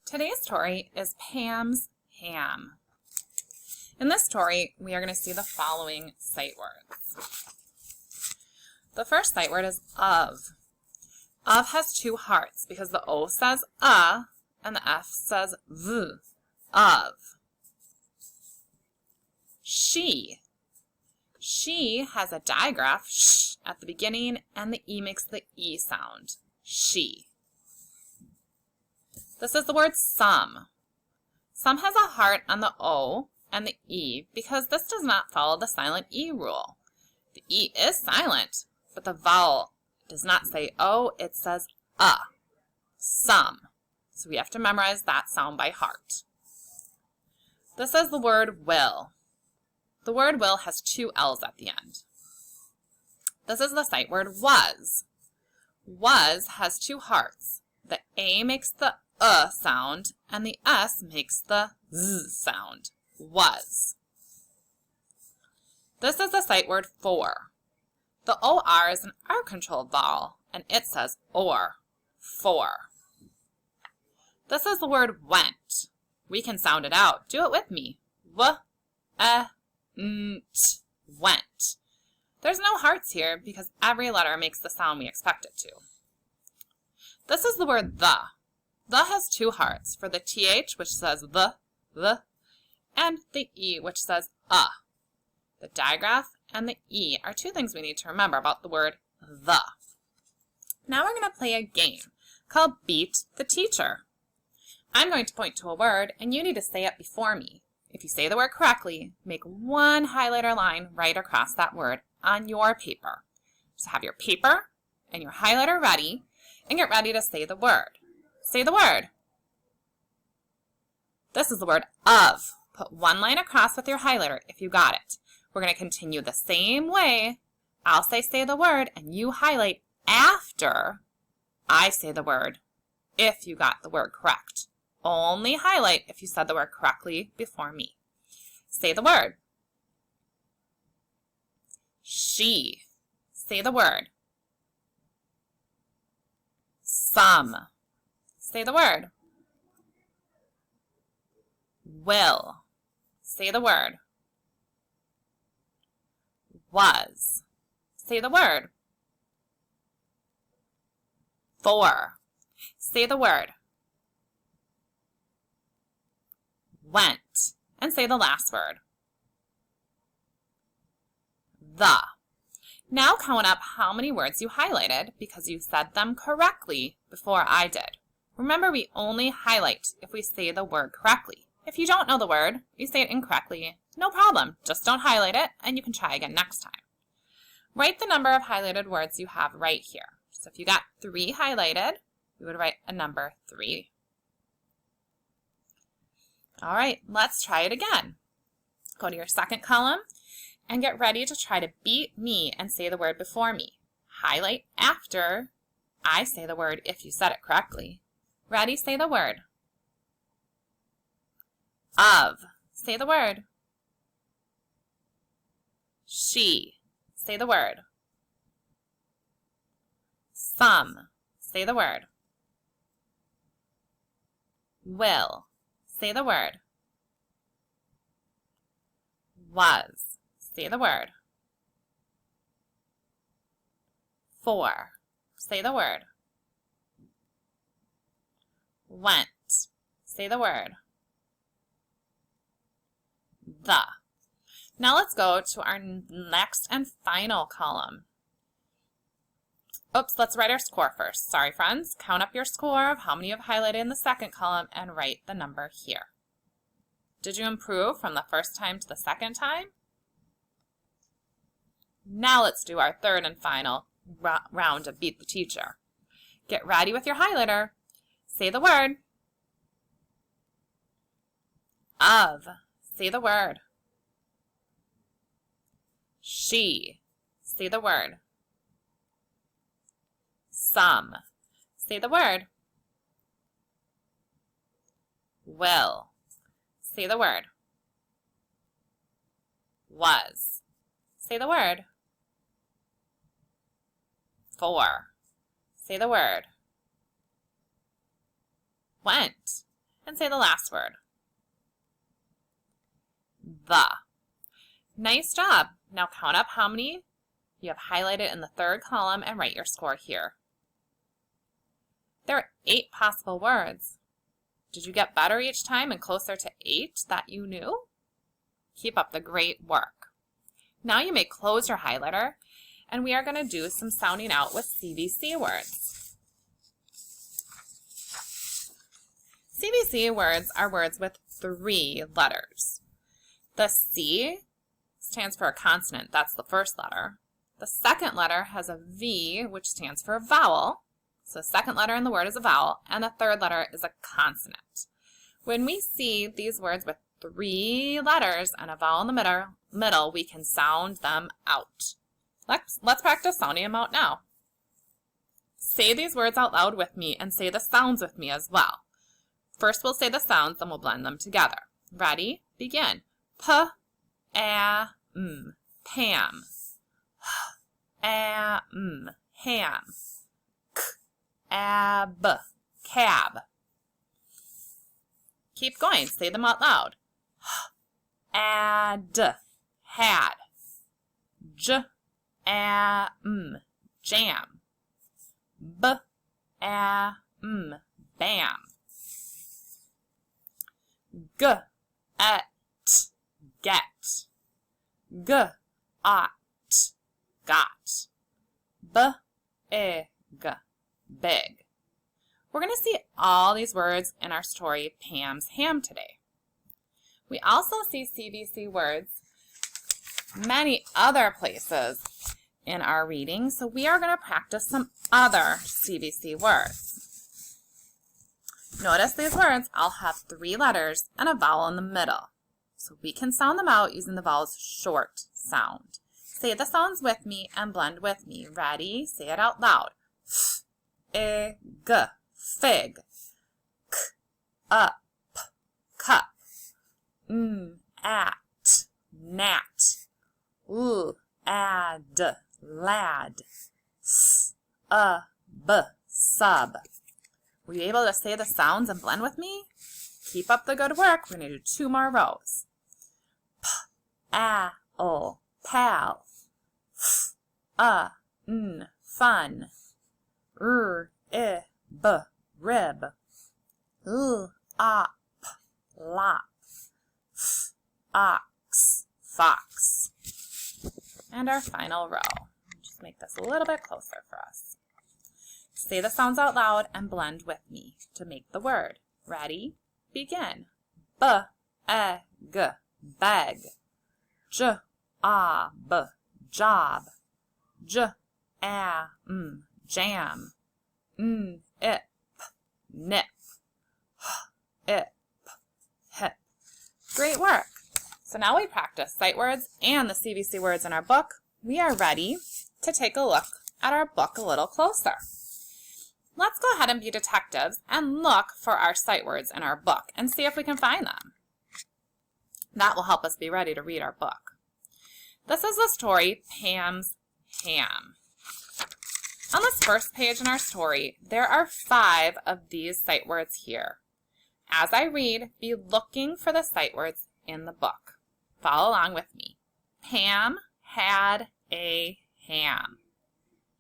Today's story is Pam's Ham. In this story, we are going to see the following sight words. The first sight word is of. Of has two hearts because the O says and the F says v. Of. She. She has a digraph sh at the beginning and the E makes the E sound. She. This is the word some. Some has a heart on the O and the E because this does not follow the silent E rule. The E is silent, but the vowel does not say O, it says some. So we have to memorize that sound by heart. This is the word will. The word will has two L's at the end. This is the sight word was. Was has two hearts. The A makes the sound and the S makes the Z sound. Was. This is the sight word for. The OR is an R-controlled vowel and it says or, for. This is the word went. We can sound it out. Do it with me. Went. There's no hearts here because every letter makes the sound we expect it to. This is the word the. The has two hearts for the TH, which says the, and the E, which says The digraph and the E are two things we need to remember about the word the. Now we're going to play a game called Beat the Teacher. I'm going to point to a word and you need to say it before me. If you say the word correctly, make one highlighter line right across that word on your paper. So have your paper and your highlighter ready and get ready to say the word. Say the word. This is the word of. Put one line across with your highlighter if you got it. We're going to continue the same way. I'll say the word and you highlight after I say the word if you got the word correct. Only highlight if you said the word correctly before me. Say the word. She. Say the word. Some. Say the word. Will. Say the word. Was. Say the word. For. Say the word. Went. And say the last word. The. Now count up how many words you highlighted because you said them correctly before I did. Remember, we only highlight if we say the word correctly. If you don't know the word, you say it incorrectly, no problem. Just don't highlight it and you can try again next time. Write the number of highlighted words you have right here. So if you got 3 highlighted, you would write a number 3. All right, let's try it again. Go to your second column and get ready to try to beat me and say the word before me. Highlight after I say the word if you said it correctly. Ready, say the word. Of. Say the word. She. Say the word. Some. Say the word. Will. Say the word. Was. Say the word. For. Say the word. Went. Say the word. The. Now let's go to our next and final column. Oops, let's write our score first. Sorry, friends. Count up your score of how many you have highlighted in the second column and write the number here. Did you improve from the first time to the second time? Now let's do our third and final round of Beat the Teacher. Get ready with your highlighter. Say the word. Of. Say the word. She. Say the word. Some. Say the word. Will. Say the word. Was. Say the word. For. Say the word. Went. and say the last word. The. Nice job. Now count up how many you have highlighted in the third column and write your score here. There are 8 possible words. Did you get better each time and closer to 8 that you knew? Keep up the great work. Now you may close your highlighter, and we are going to do some sounding out with CVC words. CVC words are words with 3 letters. The C stands for a consonant, that's the first letter. The second letter has a V, which stands for a vowel. So the second letter in the word is a vowel, and the third letter is a consonant. When we see these words with 3 letters and a vowel in the middle, we can sound them out. Let's practice sounding them out now. Say these words out loud with me and say the sounds with me as well. First we'll say the sounds, then we'll blend them together. Ready? Begin. P, a, m, Pam. H, a, m, ham. K, a, b, cab. Keep going. Say them out loud. Had, had. J, a, m, jam. B, a, m, bam. G, at, get. G, ot, got. B, ig, big. We're going to see all these words in our story, Pam's Ham, today. We also see CVC words many other places in our reading, so we are going to practice some other CVC words. Notice these words all have 3 letters and a vowel in the middle, so we can sound them out using the vowel's short sound. Say the sounds with me and blend with me. Ready? Say it out loud. F, ig, fig. K, up, cup. At, gnat. Add, lad. Sub. Were you able to say the sounds and blend with me? Keep up the good work. We're going to do 2 more rows. P-a-l, pal. Fun. R-I-b, rib. L-op, lop. Ox, fox. And our final row. Just make this a little bit closer for us. Say the sounds out loud and blend with me to make the word. Ready? Begin. B-e-g, beg. J-a-b, job. J-a-m, jam. N-ip, nip. H-ip, hip. Great work. So now we practice sight words and the CVC words in our book. We are ready to take a look at our book a little closer. Let's go ahead and be detectives and look for our sight words in our book and see if we can find them. That will help us be ready to read our book. This is the story, Pam's Ham. On this first page in our story, there are 5 of these sight words here. As I read, be looking for the sight words in the book. Follow along with me. Pam had a ham.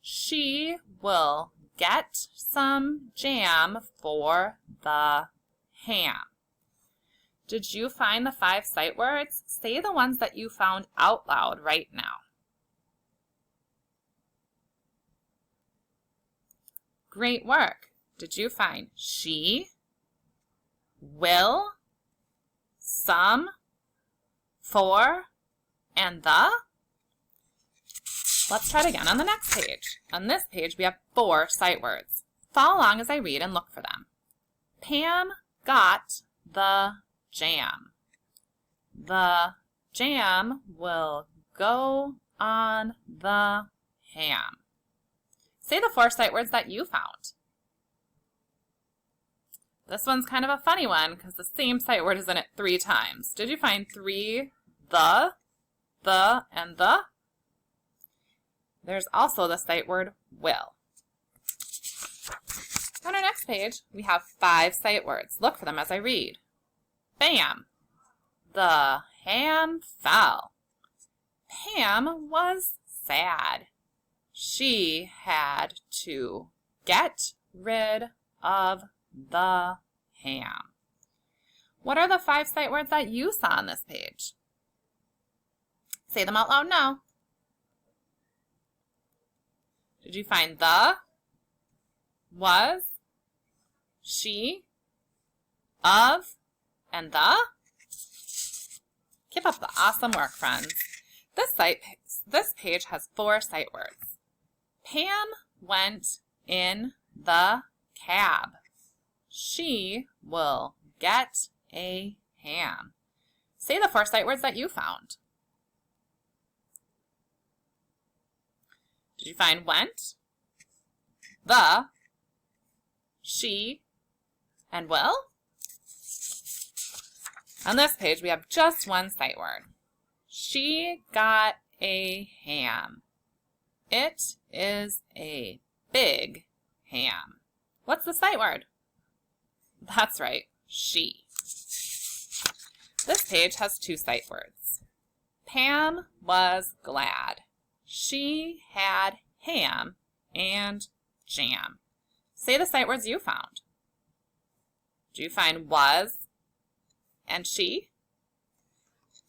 She will get some jam for the ham. Did you find the 5 sight words? Say the ones that you found out loud right now. Great work. Did you find she, will, some, for, and the? Let's try it again on the next page. On this page, we have 4 sight words. Follow along as I read and look for them. Pam got the jam. The jam will go on the ham. Say the 4 sight words that you found. This one's kind of a funny one because the same sight word is in it 3 times. Did you find 3 the, and the? There's also the sight word will. On our next page, we have 5 sight words. Look for them as I read. Bam! The ham fell. Pam was sad. She had to get rid of the ham. What are the 5 sight words that you saw on this page? Say them out loud now. Did you find the, was, she, of, and the? Keep up the awesome work, friends. This page has 4 sight words. Pam went in the cab. She will get a ham. Say the 4 sight words that you found. Did you find went, the, she, and will? On this page, we have just 1 sight word. She got a ham. It is a big ham. What's the sight word? That's right, she. This page has 2 sight words. Pam was glad. She had ham and jam. Say the sight words you found. Did you find was and she?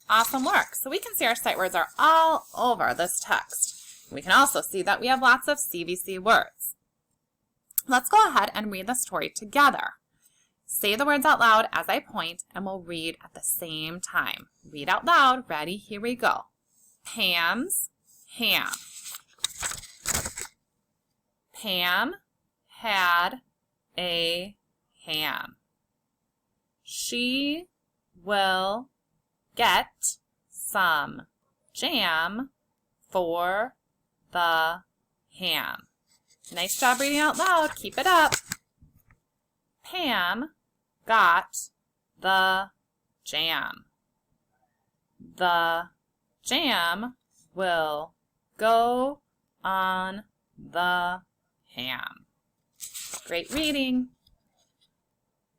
Awesome work. So we can see our sight words are all over this text. We can also see that we have lots of CVC words. Let's go ahead and read the story together. Say the words out loud as I point, and we'll read at the same time. Read out loud. Ready? Here we go. Pam's ham. Pam had a ham. She will get some jam for the ham. Nice job reading out loud. Keep it up. Pam got the jam. The jam will go on the ham. Great reading.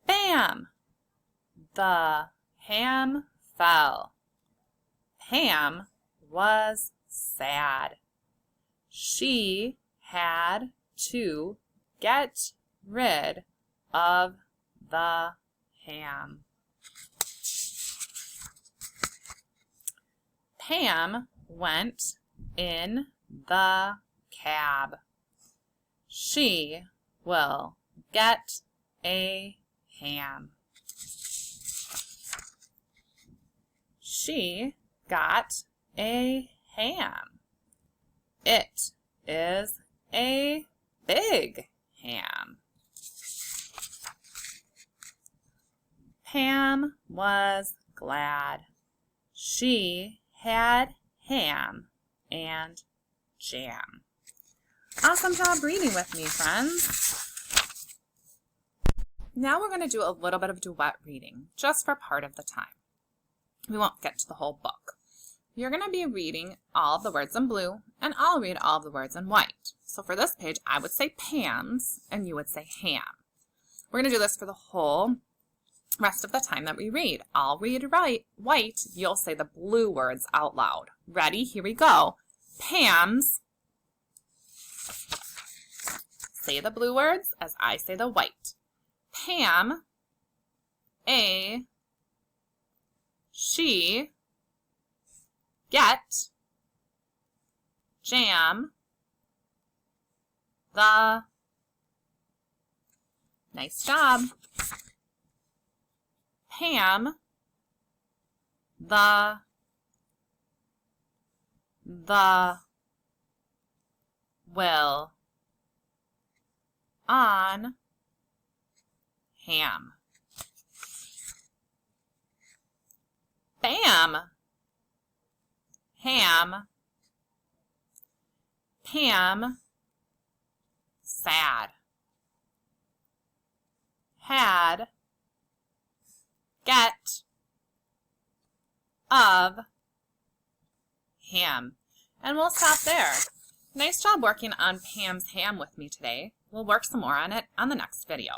Bam! The ham fell. Pam was sad. She had to get rid of the ham. Pam went in the cab. She will get a ham. She got a ham. It is a big ham. Pam was glad. She had ham and jam. Awesome job reading with me, friends. Now we're going to do a little bit of duet reading, just for part of the time. We won't get to the whole book. You're going to be reading all of the words in blue, and I'll read all of the words in white. So for this page, I would say Pam's, and you would say ham. We're going to do this for the whole rest of the time that we read. I'll read white, you'll say the blue words out loud. Ready? Here we go. Pam's. Say the blue words as I say the white. Pam, a, she, get, jam, the. Nice job. Pam, the will, on, ham. Bam, ham. Pam, sad. Had, get, of, ham. And we'll stop there. Nice job working on Pam's ham with me today. We'll work some more on it on the next video.